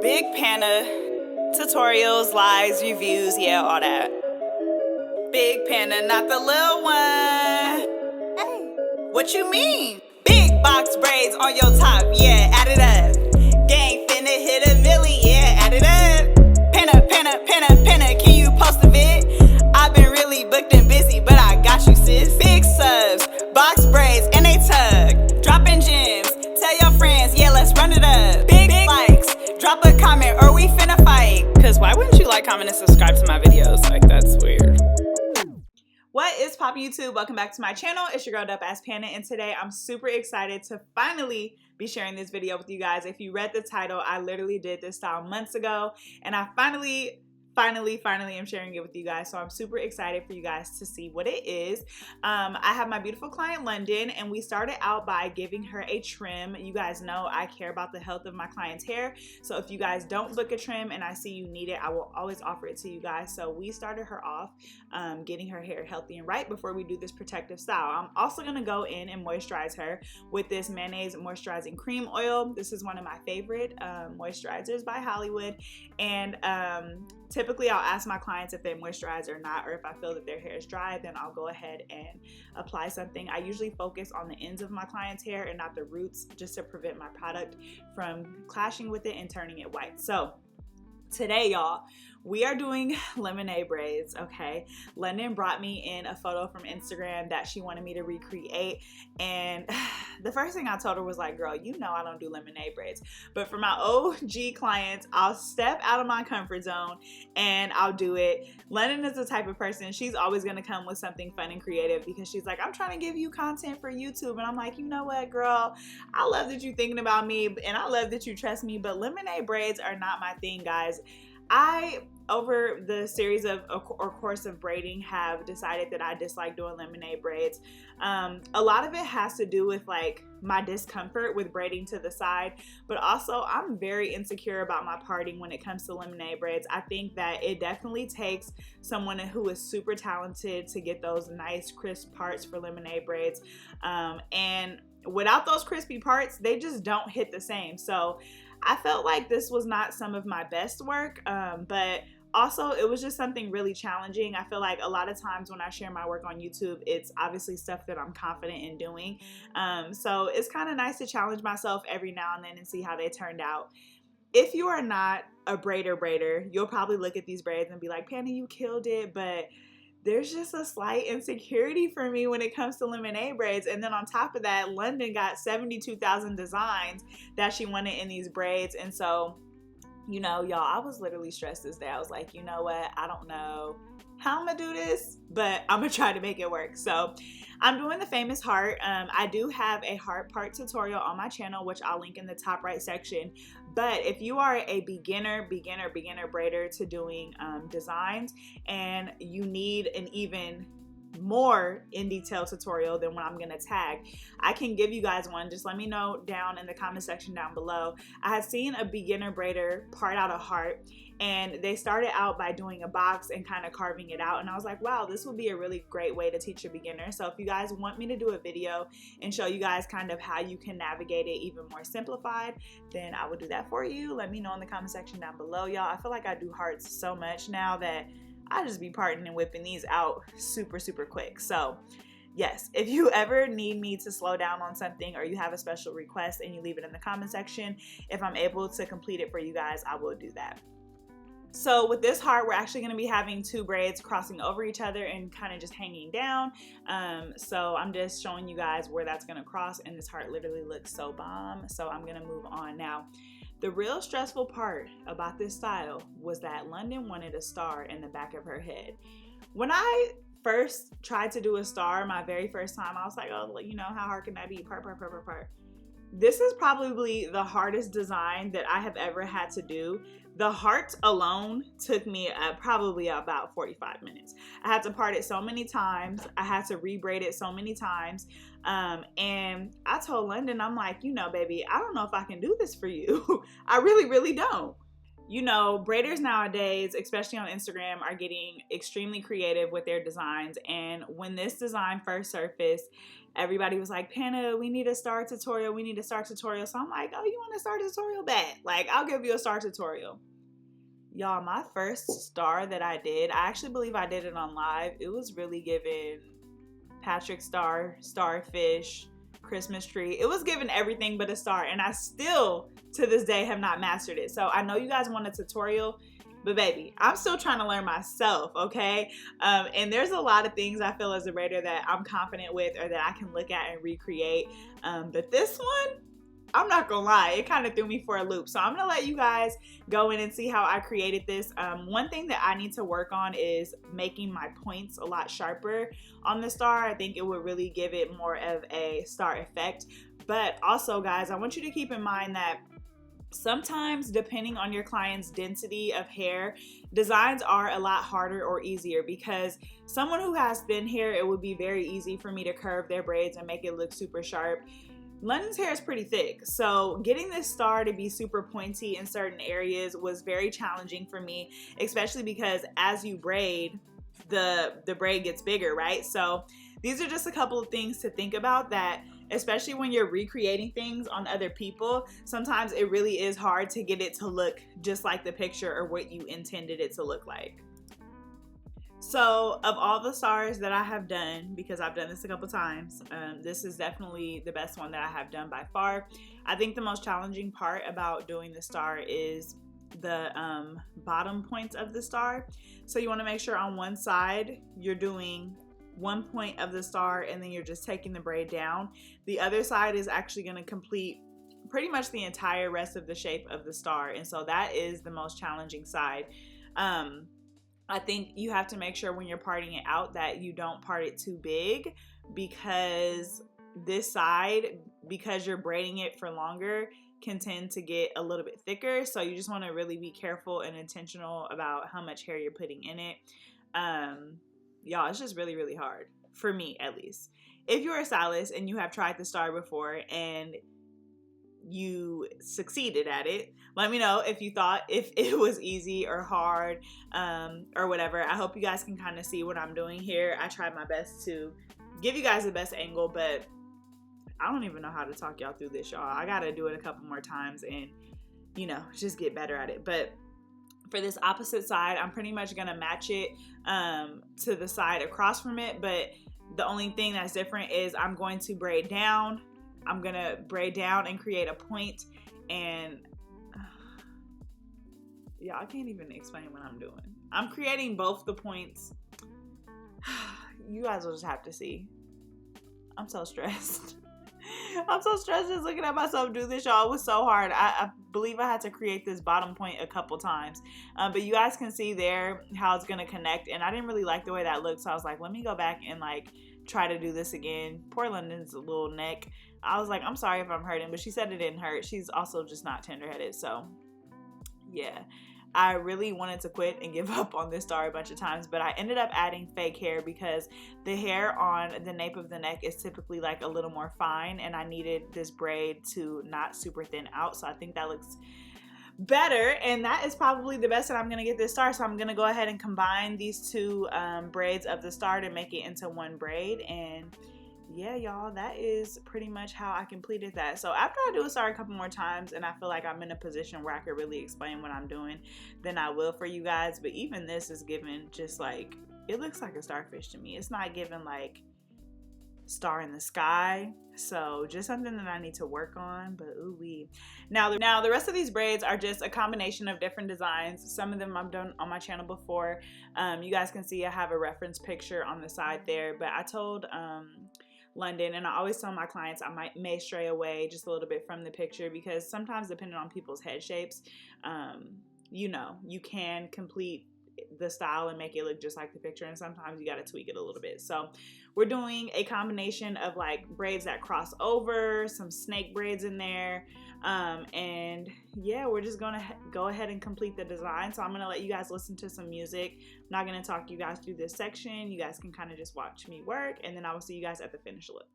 Big Panda, tutorials, lives, reviews, yeah, all that. Big Panda, not the little one. Hey, what you mean? Big box braids on your top, yeah, add it up. Gang finna hit a milli, yeah, add it up. Panda, can you post a vid? I've been really booked and busy, but I got you, sis. Big subs, box braids, and they tug. Dropping gems, tell your friends, yeah, let's run it up. Big likes, drop a comment or we finna fight. Cause why wouldn't you like, comment, and subscribe to my videos? Like, that's weird. What is poppin' YouTube? Welcome back to my channel. It's your girl DOPEaxXPANA, and today I'm super excited to finally be sharing this video with you guys. If you read the title, I literally did this style months ago, and I finally am sharing it with you guys. So I'm super excited for you guys to see what it is. I have my beautiful client London, and we started out by giving her a trim. You guys know I care about the health of my client's hair, so if you guys don't book a trim and I see you need it, I will always offer it to you guys. So we started her off getting her hair healthy and right before we do this protective style. I'm also gonna go in and moisturize her with this mayonnaise moisturizing cream oil. This is one of my favorite moisturizers by Hollywood, and typically I'll ask my clients if they moisturize or not, or if I feel that their hair is dry, then I'll go ahead and apply something. I usually focus on the ends of my client's hair and not the roots, just to prevent my product from clashing with it and turning it white. So today, y'all, we are doing lemonade braids, okay? London brought me in a photo from Instagram that she wanted me to recreate, and the first thing I told her was like, girl, you know I don't do lemonade braids. But for my OG clients, I'll step out of my comfort zone and I'll do it. London is the type of person, she's always gonna come with something fun and creative because she's like, I'm trying to give you content for YouTube. And I'm like, you know what, girl? I love that you're thinking about me, and I love that you trust me, but lemonade braids are not my thing, guys. Over the series of or course of braiding, have decided that I dislike doing lemonade braids. A lot of it has to do with like my discomfort with braiding to the side, but also I'm very insecure about my parting when it comes to lemonade braids. I think that it definitely takes someone who is super talented to get those nice crisp parts for lemonade braids, and without those crispy parts, they just don't hit the same. So I felt like this was not some of my best work, but also it was just something really challenging. I feel like a lot of times when I share my work on YouTube, it's obviously stuff that I'm confident in doing. So it's kind of nice to challenge myself every now and then and see how they turned out. If you are not a braider, you'll probably look at these braids and be like, Panda, you killed it, but there's just a slight insecurity for me when it comes to lemonade braids. And then on top of that, London got 72,000 designs that she wanted in these braids. And so, you know, y'all, I was literally stressed this day. I was like, you know what? I don't know how I'm gonna do this, but I'm gonna try to make it work. So I'm doing the famous heart. I do have a heart part tutorial on my channel, which I'll link in the top right section. But if you are a beginner braider to doing designs, and you need an even more in detail tutorial than what I'm gonna tag, I can give you guys one. Just let me know down in the comment section down below. I had seen a beginner braider part out a heart, and they started out by doing a box and kind of carving it out, and I was like, wow, this would be a really great way to teach a beginner. So if you guys want me to do a video and show you guys kind of how you can navigate it even more simplified, then I will do that for you. Let me know in the comment section down below, y'all. I feel like I do hearts so much now that I just be parting and whipping these out super quick. So yes, if you ever need me to slow down on something, or you have a special request and you leave it in the comment section, if I'm able to complete it for you guys, I will do that. So with this heart, we're actually going to be having two braids crossing over each other and kind of just hanging down. So I'm just showing you guys where that's going to cross, and this heart literally looks so bomb. So I'm going to move on now. The real stressful part about this style was that London wanted a star in the back of her head. When I first tried to do a star my very first time, I was like, oh, you know, how hard can that be? Part. This is probably the hardest design that I have ever had to do. The heart alone took me probably about 45 minutes. I had to part it so many times. I had to rebraid it so many times. And I told London, I'm like, you know, baby, I don't know if I can do this for you. I really don't. You know, braiders nowadays, especially on Instagram, are getting extremely creative with their designs. And when this design first surfaced, everybody was like, Pana, we need a star tutorial. We need a star tutorial. So I'm like, oh, you want a star tutorial? Bet. Like, I'll give you a star tutorial. Y'all, my first star that I did, I actually believe I did it on live. It was really giving Patrick star, starfish, Christmas tree. It was given everything but a star, and I still to this day have not mastered it. So I know you guys want a tutorial, but baby, I'm still trying to learn myself, okay? And there's a lot of things I feel as a braider that I'm confident with or that I can look at and recreate. But this one, I'm not gonna lie, it kind of threw me for a loop. So I'm gonna let you guys go in and see how I created this. One thing that I need to work on is making my points a lot sharper on the star. I think it would really give it more of a star effect. But also, guys, I want you to keep in mind that sometimes, depending on your client's density of hair, designs are a lot harder or easier, because someone who has thin hair, it would be very easy for me to curve their braids and make it look super sharp. London's hair is pretty thick, so getting this star to be super pointy in certain areas was very challenging for me, especially because as you braid, the braid gets bigger, right? So these are just a couple of things to think about, that especially when you're recreating things on other people, sometimes it really is hard to get it to look just like the picture or what you intended it to look like. So of all the stars that I have done, because I've done this a couple times, this is definitely the best one that I have done by far. I think the most challenging part about doing the star is the bottom points of the star. So you want to make sure on one side you're doing one point of the star and then you're just taking the braid down. The other side is actually going to complete pretty much the entire rest of the shape of the star, and so that is the most challenging side. I think you have to make sure when you're parting it out that you don't part it too big, because this side, because you're braiding it for longer, can tend to get a little bit thicker. So you just want to really be careful and intentional about how much hair you're putting in it. Y'all, it's just really, really hard, for me at least. If you're a stylist and you have tried the star before and you succeeded at it, let me know if you thought if it was easy or hard, or whatever. I hope you guys can kind of see what I'm doing here. I tried my best to give you guys the best angle, but I don't even know how to talk y'all through this, y'all. I gotta do it a couple more times and, you know, just get better at it. But for this opposite side, I'm pretty much gonna match it to the side across from it, but the only thing that's different is I'm going to braid down. I'm gonna braid down and create a point, and yeah, I can't even explain what I'm doing. I'm creating both the points. You guys will just have to see. I'm so stressed. I'm so stressed just looking at myself do this, y'all. It was so hard. I believe I had to create this bottom point a couple times. But you guys can see there how it's gonna connect, and I didn't really like the way that looked, so I was like, let me go back and like try to do this again. Poor London's little neck. I was like, I'm sorry if I'm hurting, but she said it didn't hurt. She's also just not tender-headed, so yeah. I really wanted to quit and give up on this star a bunch of times, but I ended up adding fake hair because the hair on the nape of the neck is typically like a little more fine, and I needed this braid to not super thin out, so I think that looks better, and that is probably the best that I'm gonna get this star. So I'm gonna go ahead and combine these two braids of the star to make it into one braid. And yeah, y'all, that is pretty much how I completed that. So after I do a star a couple more times and I feel like I'm in a position where I could really explain what I'm doing, then I will for you guys. But even this is given just like, it looks like a starfish to me. It's not given like star in the sky. So just something that I need to work on, but ooh wee. Now the rest of these braids are just a combination of different designs. Some of them I've done on my channel before. You guys can see I have a reference picture on the side there, but I told London, and I always tell my clients I may stray away just a little bit from the picture, because sometimes depending on people's head shapes, you know, you can complete the style and make it look just like the picture, and sometimes you got to tweak it a little bit. So we're doing a combination of like braids that cross over, some snake braids in there, and yeah, we're just gonna go ahead and complete the design. So I'm gonna let you guys listen to some music. I'm not gonna talk you guys through this section. You guys can kind of just watch me work, and then I will see you guys at the finished look.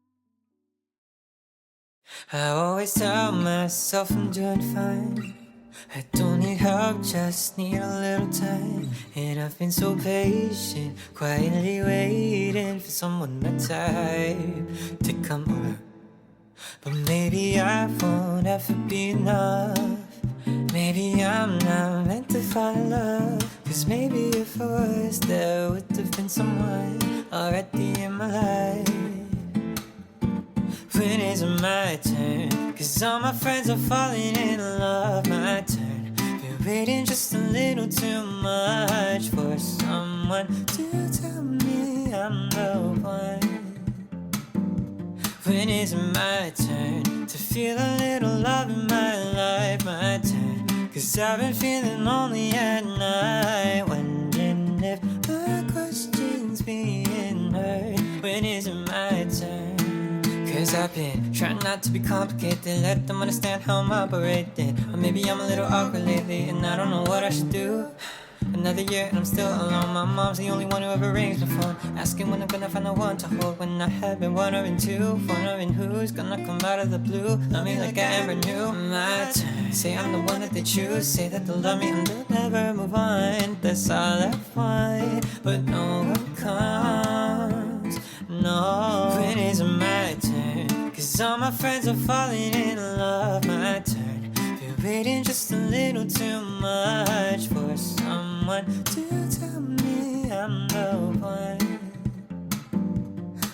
I always tell myself I'm doing fine, I don't need help, just need a little time. And I've been so patient, quietly waiting for someone my type to come over. But maybe I won't ever be enough. Maybe I'm not meant to find love. Cause maybe if I was, there would have been someone already in my life. When is it my turn? Cause all my friends are falling in love. My turn. Been waiting just a little too much for someone to tell me I'm the one. When is it my turn to feel a little love in my life? My turn. Cause I've been feeling lonely at night, wondering if my question's being heard. When is it my turn? Cause I've been trying not to be complicated, let them understand how I'm operating. Or maybe I'm a little awkward lately and I don't know what I should do. Another year and I'm still alone. My mom's the only one who ever rings my phone, asking when I'm gonna find the one to hold. When I have been wondering too, wondering who's gonna come out of the blue, love me like I ever knew. My turn. Say I'm the one that they choose, say that they'll love me and they'll never move on. That's all I want, but no one comes. No. When is it my turn? Cause all my friends are falling in love. My turn. Been waiting just a little too much for someone to tell me I'm the one.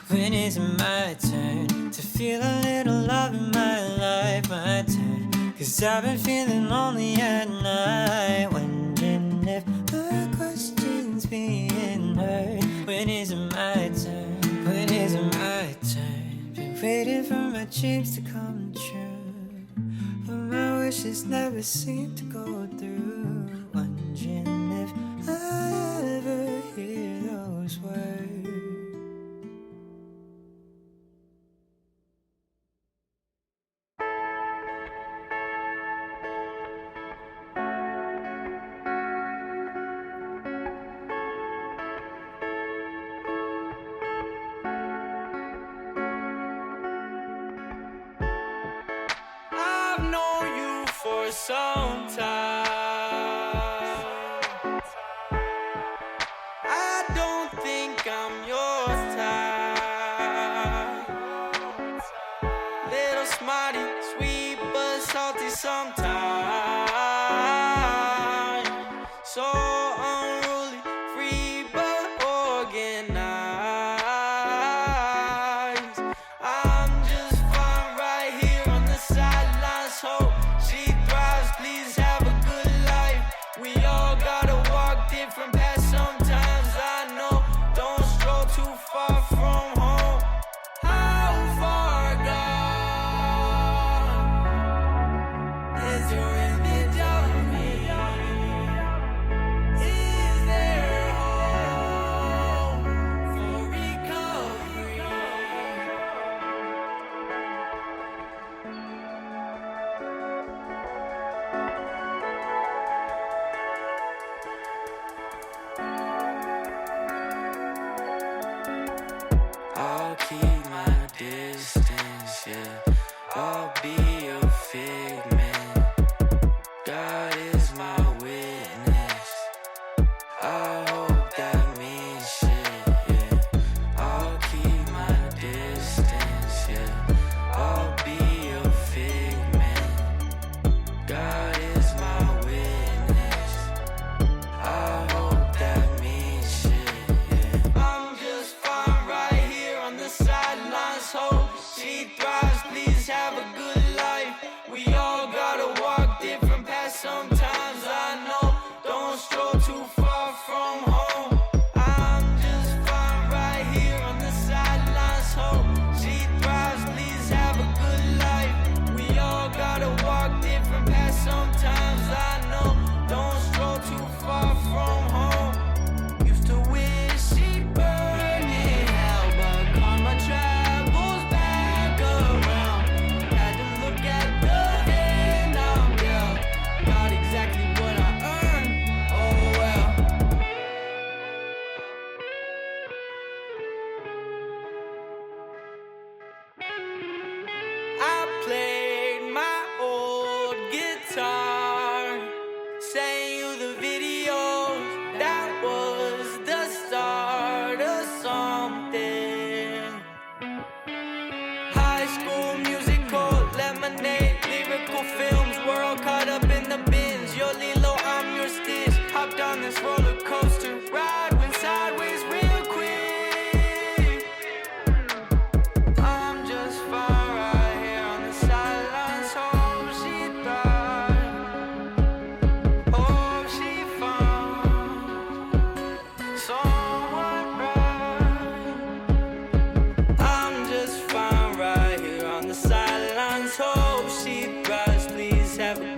When is it my turn to feel a little love in my life? My turn. Cause I've been feeling lonely at night, wondering if my question's being heard. When is it my turn? When is it my turn? Been waiting for my dreams to come true, but my wishes never seem to go through. Wondering if I ever hear those words. I've known you for some time. I don't think I'm your type. Little smarty, sweet but salty sometimes. So unruly, free but organized. I'm just fine right here on the sidelines. Hope she thrives, please have a good life. We all gotta walk different paths sometimes, I know. Don't stroll too far from home. How far gone is your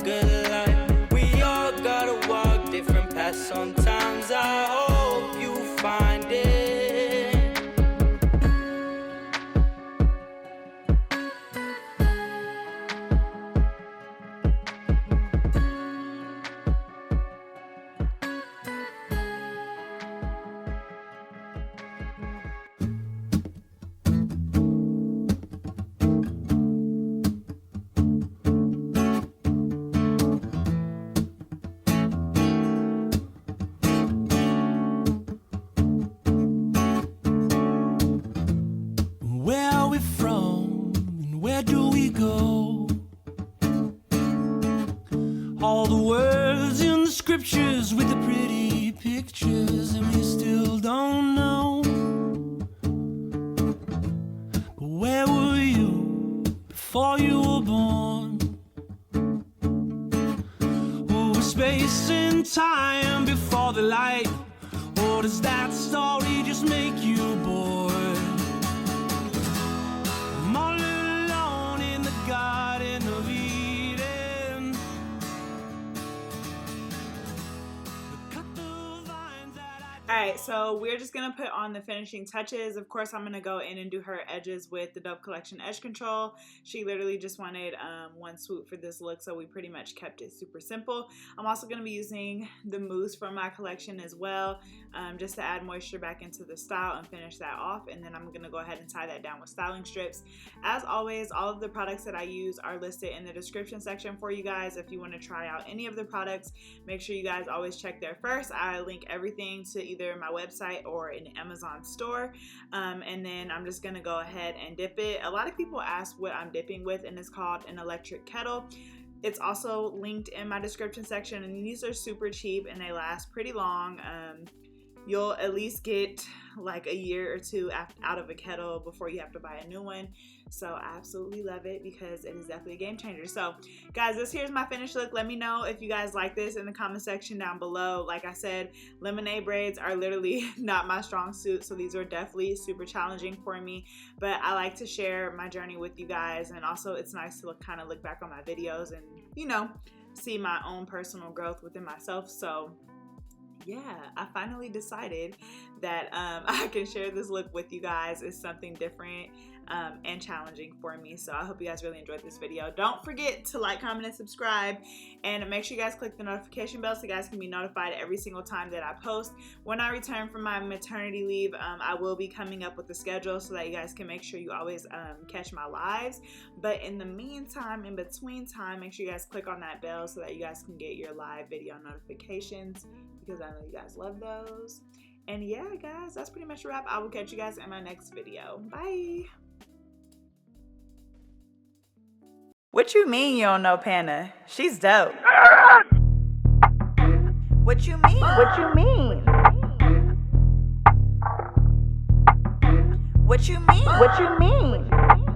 good life. We all gotta walk different paths. Sometimes I hope you find it. Where are we from and where do we go? All the words in the scriptures with the pretty pictures, and we still don't know. But where were you before you were born? Oh, space and time before the light, or does that story just make you bored? I'm all alone in the Garden of Eden. Cut the vines that I Alright, so we're just going to put on the finishing touches. Of course, I'm going to go in and do her edges with the Dope Collection Edge Control. She literally just wanted one swoop for this look, so we pretty much kept it super simple. I'm also going to be using the mousse from my collection as well, just to add moisture back into the style and finish that off. And then I'm going to go ahead and tie that down with styling strips. As always, all of the products that I use are listed in the description section for you guys. If you want to try out any of the products, make sure you guys always check there first. I link everything to either my website or an Amazon store, and then I'm just gonna go ahead and dip it. A lot of people ask what I'm dipping with, and it's called an electric kettle. It's also linked in my description section, and these are super cheap and they last pretty long. You'll at least get like a year or two out of a kettle before you have to buy a new one. So I absolutely love it because it is definitely a game changer. So guys, this here's my finished look. Let me know if you guys like this in the comment section down below. Like I said, lemonade braids are literally not my strong suit, so these are definitely super challenging for me, but I like to share my journey with you guys, and also it's nice to kind of look back on my videos and, you know, see my own personal growth within myself. So yeah, I finally decided that I can share this look with you guys. It's something different and challenging for me. So I hope you guys really enjoyed this video. Don't forget to like, comment, and subscribe. And make sure you guys click the notification bell so you guys can be notified every single time that I post. When I return from my maternity leave, I will be coming up with a schedule so that you guys can make sure you always catch my lives. But in the meantime, in between time, make sure you guys click on that bell so that you guys can get your live video notifications, because I know you guys love those. And yeah, guys, that's pretty much a wrap. I will catch you guys in my next video. Bye. What you mean you don't know Pana? She's dope. What you mean? What you mean? What you mean? What you mean?